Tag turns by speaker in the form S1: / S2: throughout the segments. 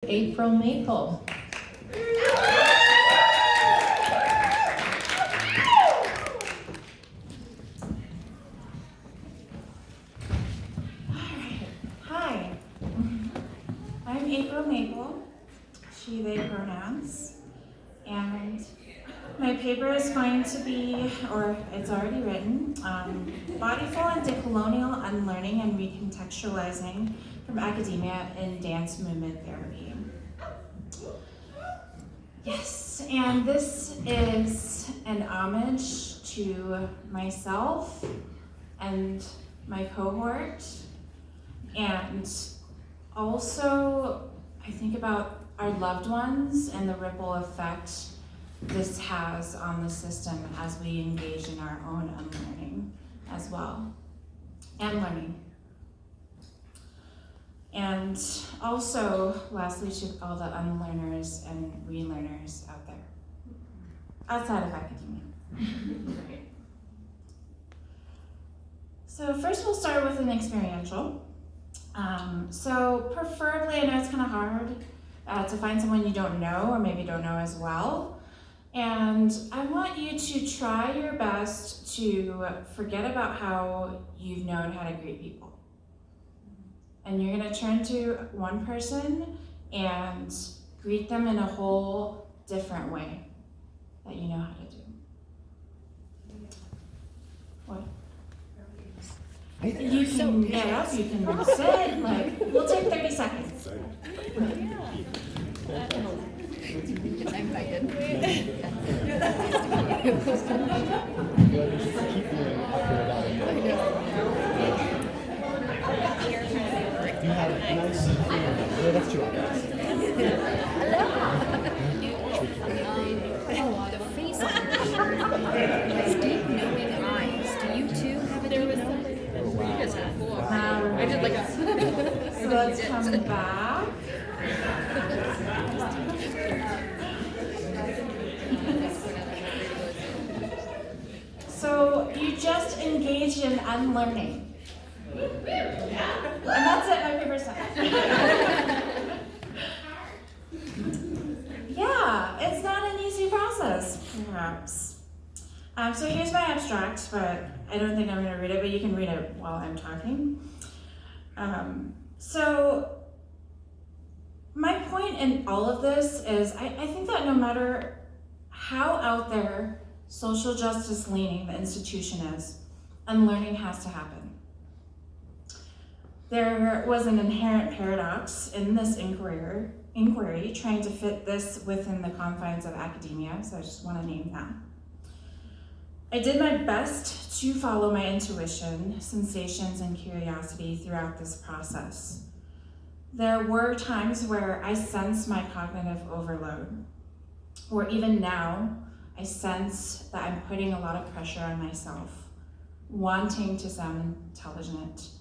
S1: April Maple.
S2: Hi, I'm April Maple, she, they pronouns, and my paper is going to be, or it's already written, Bodyful and Decolonial Unlearning and Recontextualizing from Academia in Dance Movement Therapy. Yes, and this is an homage to myself and my cohort, and also I think about our loved ones and the ripple effect this has on the system as we engage in our own unlearning as well, and learning. And also, lastly, to all the unlearners and relearners out there, outside of academia. So first we'll start with an experiential. So preferably, I know it's kind of hard to find someone you don't know or maybe don't know as well. And I want you to try your best to forget about how you've known how to greet people. And you're gonna turn to one person and greet them in a whole different way that you know how to do. What? You can get up, you can sit, like, we'll take 30 seconds.
S3: I'm invited.
S4: You have a nice yeah, that's 2 hours.
S3: Oh, the face on your shirt has deep knowing eyes. Do you too have a deep knowing?
S4: Oh, wow.
S2: I did like a... So let's come back. So you just engaged in unlearning. And that's it, my paper's done. Yeah, it's not an easy process, perhaps. So here's my abstract, but I don't think I'm going to read it, but you can read it while I'm talking. So my point in all of this is I think that no matter how out there social justice leaning the institution is, unlearning has to happen. There was an inherent paradox in this inquiry trying to fit this within the confines of academia, so I just want to name that. I did my best to follow my intuition, sensations, and curiosity throughout this process. There were times where I sensed my cognitive overload, or even now, I sense that I'm putting a lot of pressure on myself, wanting to sound intelligent,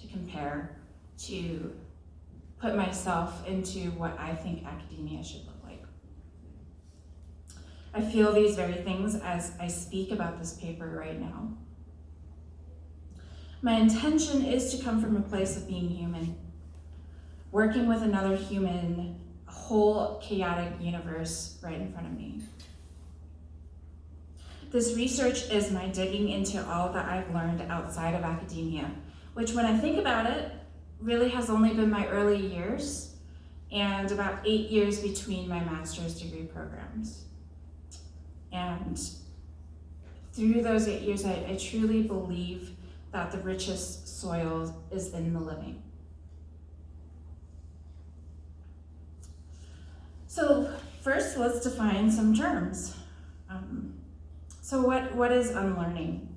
S2: to compare, to put myself into what I think academia should look like. I feel these very things as I speak about this paper right now. My intention is to come from a place of being human, working with another human, a whole chaotic universe right in front of me. This research is my digging into all that I've learned outside of academia, which when I think about it, really has only been my early years and about 8 years between my master's degree programs. And through those 8 years, I truly believe that the richest soil is in the living. So first, let's define some terms. So what is unlearning?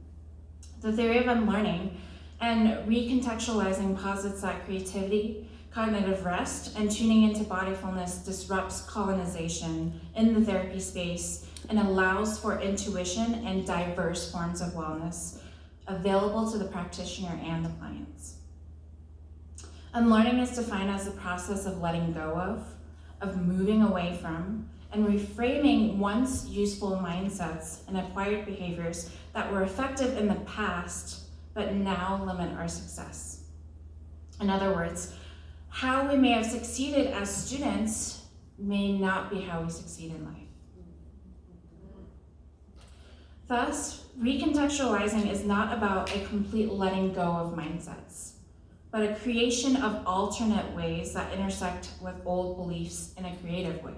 S2: The theory of unlearning and recontextualizing posits that creativity, cognitive rest, and tuning into bodyfulness disrupts colonization in the therapy space and allows for intuition and diverse forms of wellness available to the practitioner and the clients. Unlearning is defined as the process of letting go of moving away from, and reframing once useful mindsets and acquired behaviors that were effective in the past but now limit our success. In other words, How we may have succeeded as students may not be how we succeed in life. Thus, recontextualizing is not about a complete letting go of mindsets, but a creation of alternate ways that intersect with old beliefs in a creative way.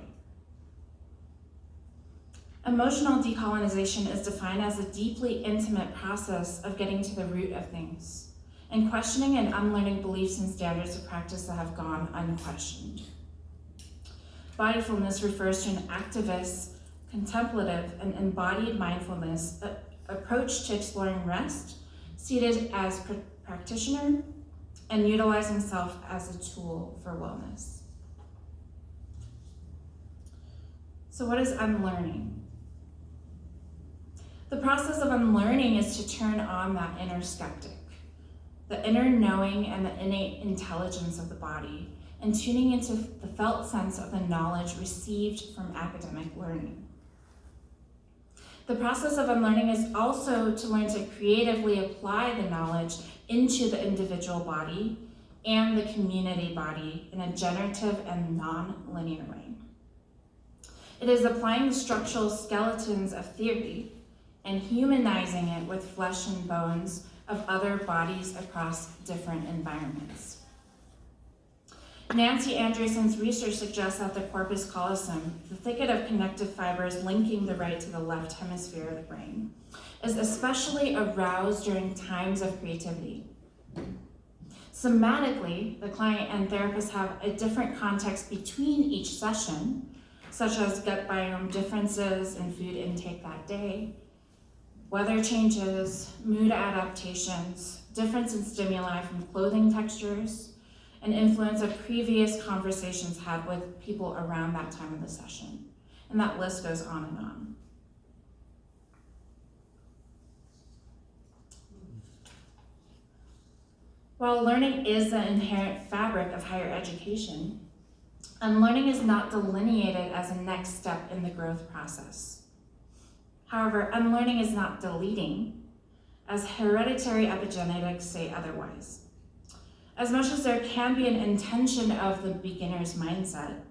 S2: Emotional decolonization is defined as a deeply intimate process of getting to the root of things and questioning and unlearning beliefs and standards of practice that have gone unquestioned. Bodyfulness refers to an activist, contemplative, and embodied mindfulness approach to exploring rest, seated as practitioner, and utilizing self as a tool for wellness. So what is unlearning? The process of unlearning is to turn on that inner skeptic, the inner knowing and the innate intelligence of the body, and tuning into the felt sense of the knowledge received from academic learning. The process of unlearning is also to learn to creatively apply the knowledge into the individual body and the community body in a generative and non-linear way. It is applying the structural skeletons of theory and humanizing it with flesh and bones of other bodies across different environments. Nancy Andreessen's research suggests that the corpus callosum, the thicket of connective fibers linking the right to the left hemisphere of the brain, is especially aroused during times of creativity. Somatically, the client and therapist have a different context between each session, such as gut biome differences in food intake that day, weather changes, mood adaptations, difference in stimuli from clothing textures, and influence of previous conversations had with people around that time of the session. And that list goes on and on. While learning is the inherent fabric of higher education, unlearning is not delineated as a next step in the growth process. However, unlearning is not deleting, as hereditary epigenetics say otherwise. As much as there can be an intention of the beginner's mindset,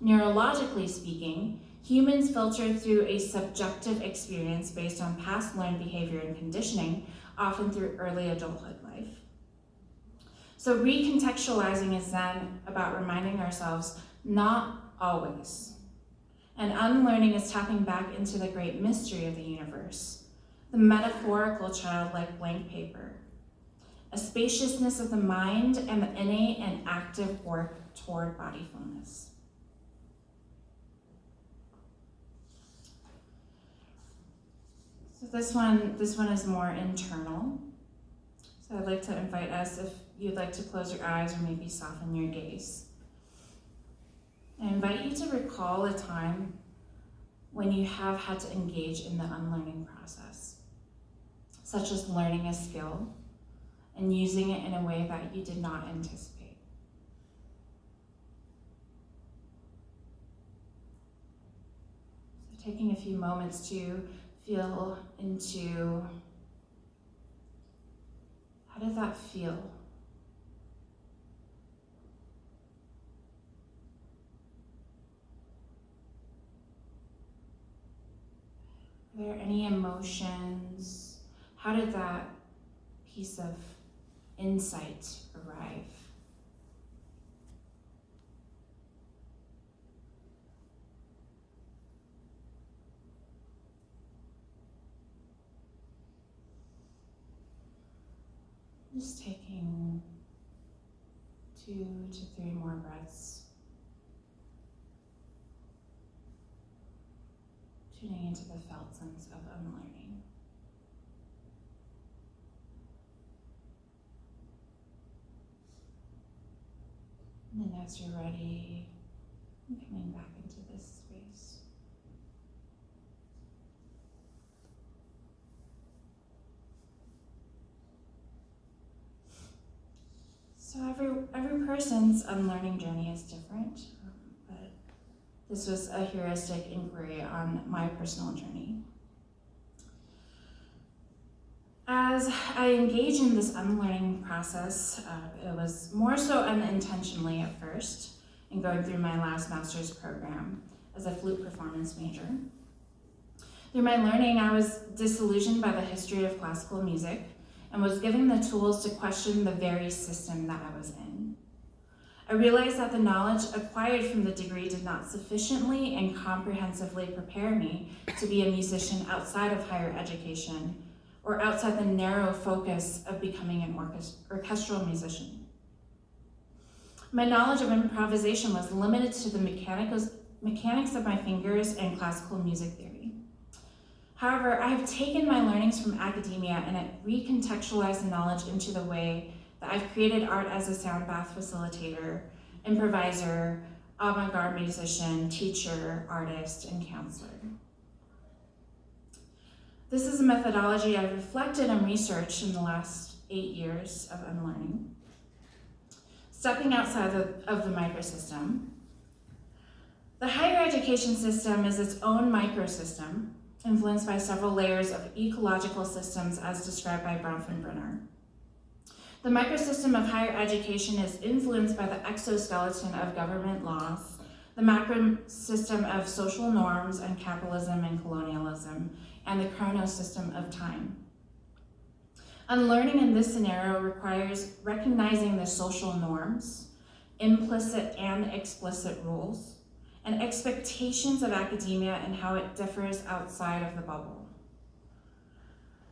S2: neurologically speaking, humans filter through a subjective experience based on past learned behavior and conditioning, often through early adulthood life. So recontextualizing is then about reminding ourselves, not always. And unlearning is tapping back into the great mystery of the universe, the metaphorical childlike blank paper, a spaciousness of the mind and the innate and active work toward bodyfulness. So this one is more internal. So I'd like to invite us, if you'd like to close your eyes or maybe soften your gaze. I invite you to recall a time when you have had to engage in the unlearning process, such as learning a skill and using it in a way that you did not anticipate. So taking a few moments to feel into, how did that feel? Are there any emotions? How did that piece of insight arrive? Just taking 2 to 3 more breaths. Tuning into the felt sense of unlearning. And then as you're ready, coming back into this space. So every person's unlearning journey is different, but this was a heuristic inquiry on my personal journey. As As I engage in this unlearning process, it was more so unintentionally at first, in going through my last master's program as a flute performance major. Through my learning, I was disillusioned by the history of classical music and was given the tools to question the very system that I was in. I realized that the knowledge acquired from the degree did not sufficiently and comprehensively prepare me to be a musician outside of higher education or outside the narrow focus of becoming an orchestral musician. My knowledge of improvisation was limited to the mechanics of my fingers and classical music theory. However, I have taken my learnings from academia and recontextualized the knowledge into the way that I've created art as a sound bath facilitator, improviser, avant-garde musician, teacher, artist, and counselor. This is a methodology I've reflected and researched in the last 8 years of unlearning. Stepping outside of the microsystem. The higher education system is its own microsystem, influenced by several layers of ecological systems as described by Bronfenbrenner. The microsystem of higher education is influenced by the exoskeleton of government laws, the macrosystem of social norms and capitalism and colonialism, and the chronosystem of time. Unlearning in this scenario requires recognizing the social norms, implicit and explicit rules, and expectations of academia and how it differs outside of the bubble.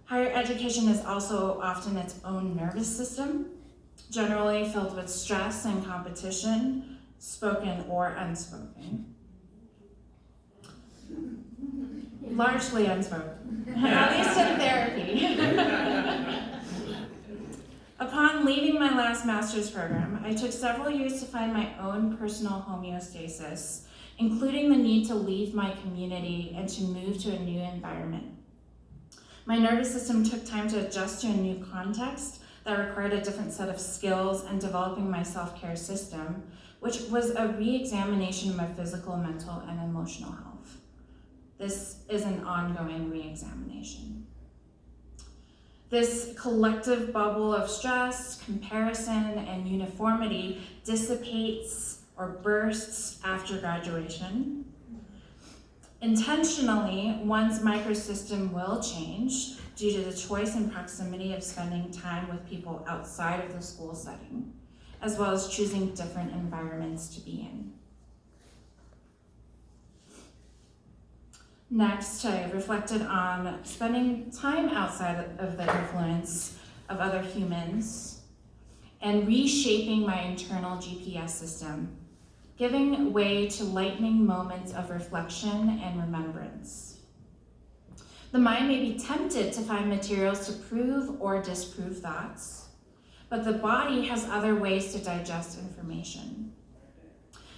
S2: Higher education is also often its own nervous system, generally filled with stress and competition, spoken or unspoken. Largely unspoken, at least in therapy. Upon leaving my last master's program, I took several years to find my own personal homeostasis, including the need to leave my community and to move to a new environment. My nervous system took time to adjust to a new context that required a different set of skills and developing my self-care system, which was a re-examination of my physical, mental, and emotional health. This is an ongoing re-examination. This collective bubble of stress, comparison, and uniformity dissipates or bursts after graduation. Intentionally, one's microsystem will change due to the choice and proximity of spending time with people outside of the school setting, as well as choosing different environments to be in. Next, I reflected on spending time outside of the influence of other humans and reshaping my internal GPS system, giving way to lightning moments of reflection and remembrance. The mind may be tempted to find materials to prove or disprove thoughts, but the body has other ways to digest information.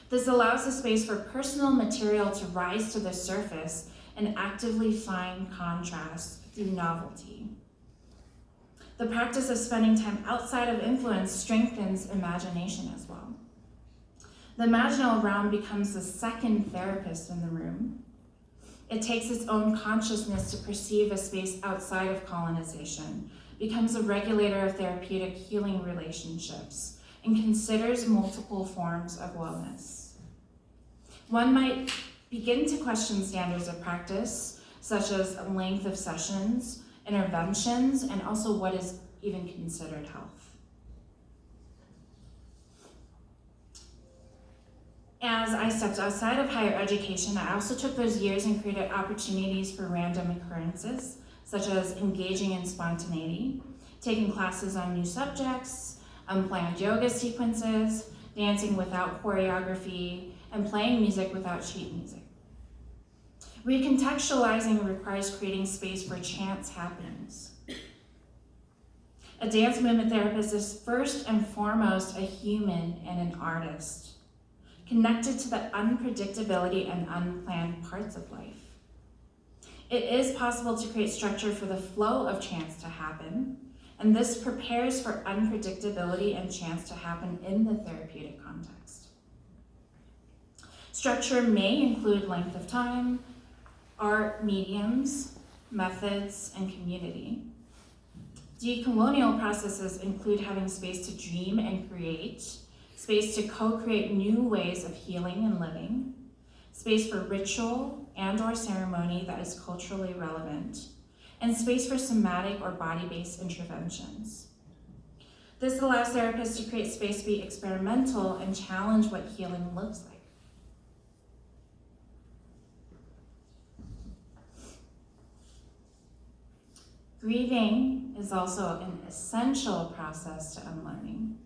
S2: This allows the space for personal material to rise to the surface and actively find contrast through novelty. The practice of spending time outside of influence strengthens imagination as well. The imaginal realm becomes the second therapist in the room. It takes its own consciousness to perceive a space outside of colonization, becomes a regulator of therapeutic healing relationships, and considers multiple forms of wellness. One might begin to question standards of practice, such as length of sessions, interventions, and also what is even considered health. As I stepped outside of higher education, I also took those years and created opportunities for random occurrences, such as engaging in spontaneity, taking classes on new subjects, unplanned yoga sequences, dancing without choreography, and playing music without sheet music. Recontextualizing requires creating space for chance happenings. A dance movement therapist is first and foremost a human and an artist, connected to the unpredictability and unplanned parts of life. It is possible to create structure for the flow of chance to happen, and this prepares for unpredictability and chance to happen in the therapeutic context. Structure may include length of time, art mediums, methods, and community. Decolonial processes include having space to dream and create, space to co-create new ways of healing and living, space for ritual and/or ceremony that is culturally relevant, and space for somatic or body-based interventions. This allows therapists to create space to be experimental and challenge what healing looks like. Grieving is also an essential process to unlearning,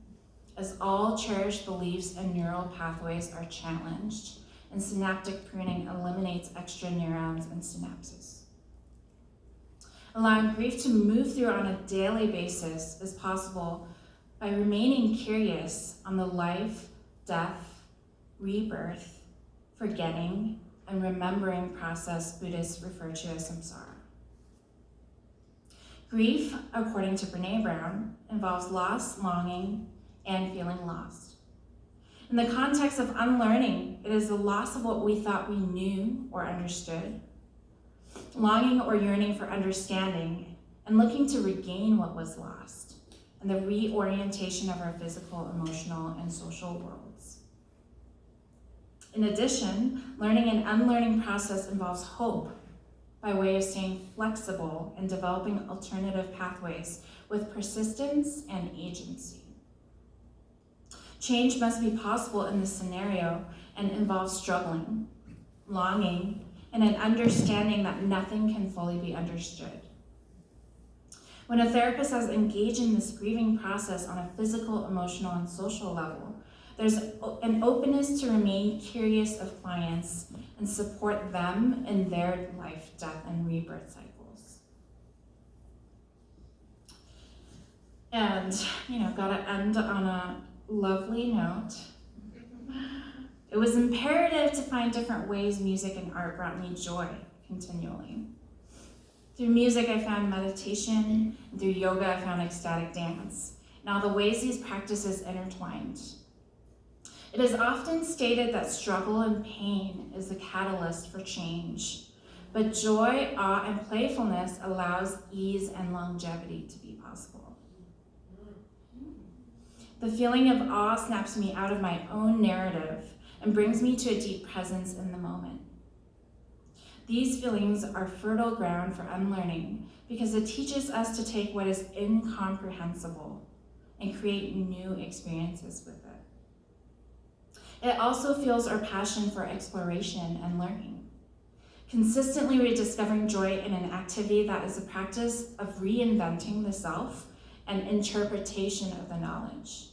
S2: as all cherished beliefs and neural pathways are challenged, and synaptic pruning eliminates extra neurons and synapses. Allowing grief to move through on a daily basis is possible by remaining curious on the life, death, rebirth, forgetting, and remembering process Buddhists refer to as samsara. Grief, according to Brené Brown, involves loss, longing, and feeling lost. In the context of unlearning, it is the loss of what we thought we knew or understood, longing or yearning for understanding, and looking to regain what was lost, and the reorientation of our physical, emotional, and social worlds. In addition, learning and unlearning process involves hope, by way of staying flexible and developing alternative pathways with persistence and agency. Change must be possible in this scenario and involves struggling, longing, and an understanding that nothing can fully be understood. When a therapist has engaged in this grieving process on a physical, emotional, and social level, there's an openness to remain curious of clients and support them in their life, death, and rebirth cycles. And, gotta end on a lovely note. It was imperative to find different ways music and art brought me joy continually. Through music, I found meditation, and through yoga, I found ecstatic dance, and all the ways these practices intertwined. It is often stated that struggle and pain is the catalyst for change, but joy, awe, and playfulness allows ease and longevity to be possible. The feeling of awe snaps me out of my own narrative and brings me to a deep presence in the moment. These feelings are fertile ground for unlearning because it teaches us to take what is incomprehensible and create new experiences with it. It also fuels our passion for exploration and learning, consistently rediscovering joy in an activity that is a practice of reinventing the self and interpretation of the knowledge.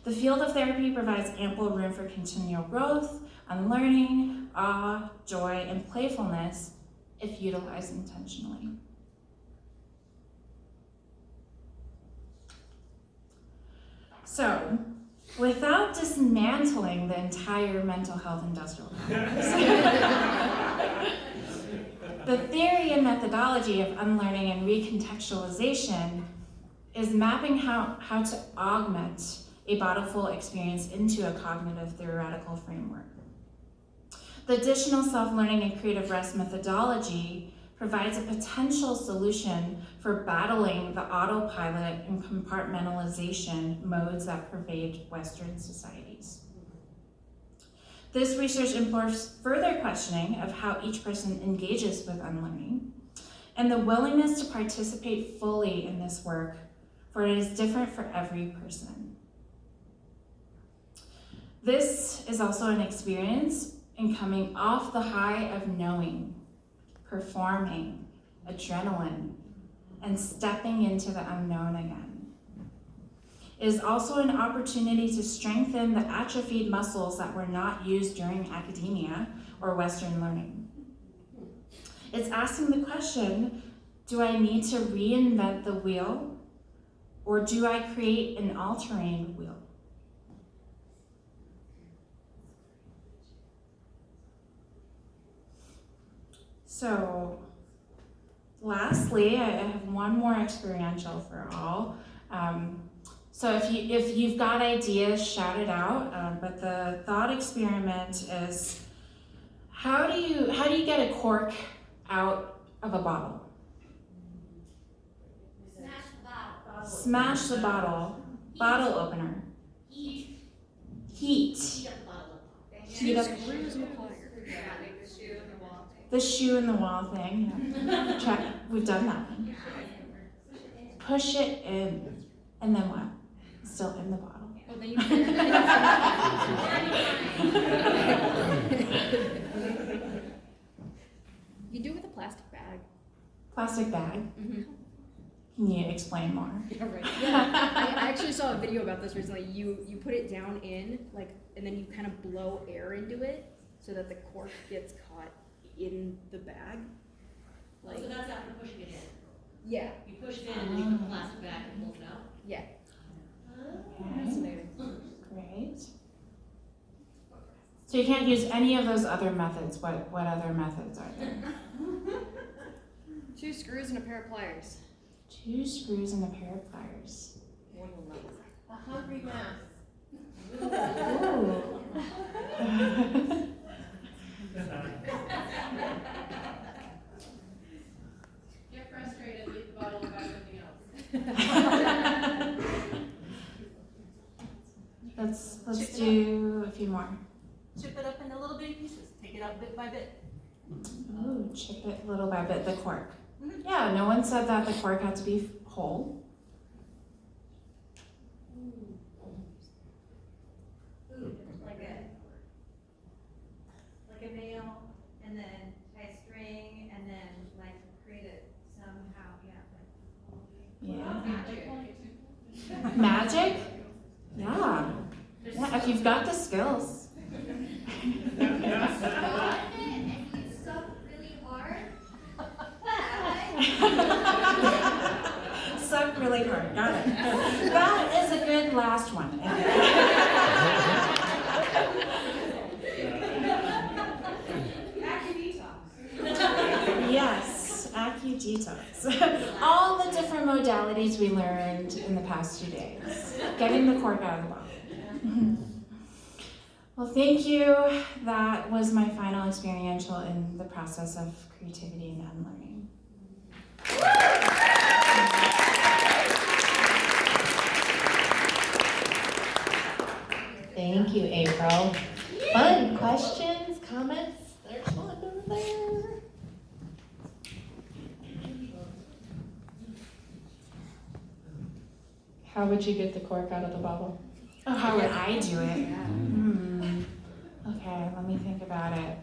S2: The field of therapy provides ample room for continual growth, unlearning, awe, joy, and playfulness if utilized intentionally. So, without dismantling the entire mental health industrial complex, the theory and methodology of unlearning and recontextualization is mapping how to augment a bodyful experience into a cognitive theoretical framework. The additional self-learning and creative rest methodology provides a potential solution for battling the autopilot and compartmentalization modes that pervade Western societies. This research implores further questioning of how each person engages with unlearning and the willingness to participate fully in this work, for it is different for every person. This is also an experience in coming off the high of knowing, performing, adrenaline, and stepping into the unknown again. It is also an opportunity to strengthen the atrophied muscles that were not used during academia or Western learning. It's asking the question, do I need to reinvent the wheel, or do I create an all-terrain wheel? So, lastly, I have one more experiential for all. So if you've got ideas, shout it out. But the thought experiment is, how do you get a cork out of a bottle? Smash the bottle. Bottle opener. Heat. Heat up.
S3: Screws and a plier.
S2: The shoe in the wall thing. Yeah. Check. We've done that one. Push it in. And then what? Still in the bottle.
S3: Oh, then you do it with a plastic bag.
S2: Plastic bag.
S3: Mm-hmm.
S2: Can you explain more?
S3: Yeah, right. Yeah, I actually saw a video about this recently. You put it down in, like, and then you kind of blow air into it so that the cork gets caught in the bag. Like,
S1: So that's after pushing it in.
S3: yeah,
S1: You push it in and then you put the plastic back and pull it out.
S3: yeah.
S2: Okay.
S3: Fascinating.
S2: Great. So you can't use any of those other methods. What other methods are there?
S3: 2 screws and a pair of pliers.
S2: 2 screws and a pair of pliers.
S3: One will not work.
S1: A hungry mouse.
S2: Ooh.
S1: Get frustrated, leave the bottle and buy something else.
S2: Let's do a few more.
S1: Chip it up into little bitty pieces. Take it out bit by bit.
S2: Ooh, chip it little by bit. The cork. Yeah, no one said that the cork had to be whole.
S5: Like a nail, and then tie a string, and then like create it somehow, yeah.
S2: Yeah. Magic? Yeah. Yeah, if you've got the skills. Suck really hard. Got it. That is a good last one. Yes, AccuDetox. All the different modalities we learned in the past 2 days. Getting the cork out of the bottle. Well, thank you. That was my final experiential in the process of creativity and unlearning.
S6: Thank you, April. Fun questions, comments? There's one over there. How would you get the cork out of the bottle?
S2: Oh, how would I do it? Okay, let me think about it.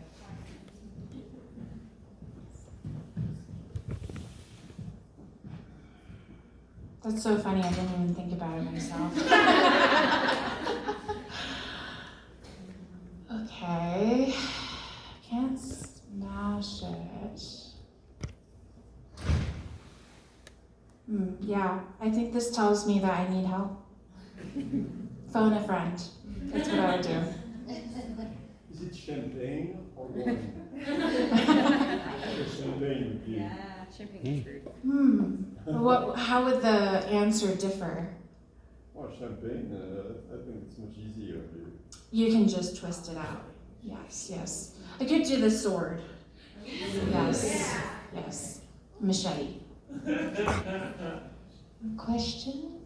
S2: That's so funny, I didn't even think about it myself. Okay, can't smash it. Yeah, I think this tells me that I need help. Phone a friend. That's what I would do.
S4: Is it champagne or wine? Champagne would be.
S5: Yeah.
S3: Champagne screwed.
S2: How would the answer differ?
S4: Well, champagne, I think it's much easier.
S2: You can just twist it out. Yes, yes. I could do the sword. Yes, yes. Machete.
S6: Question?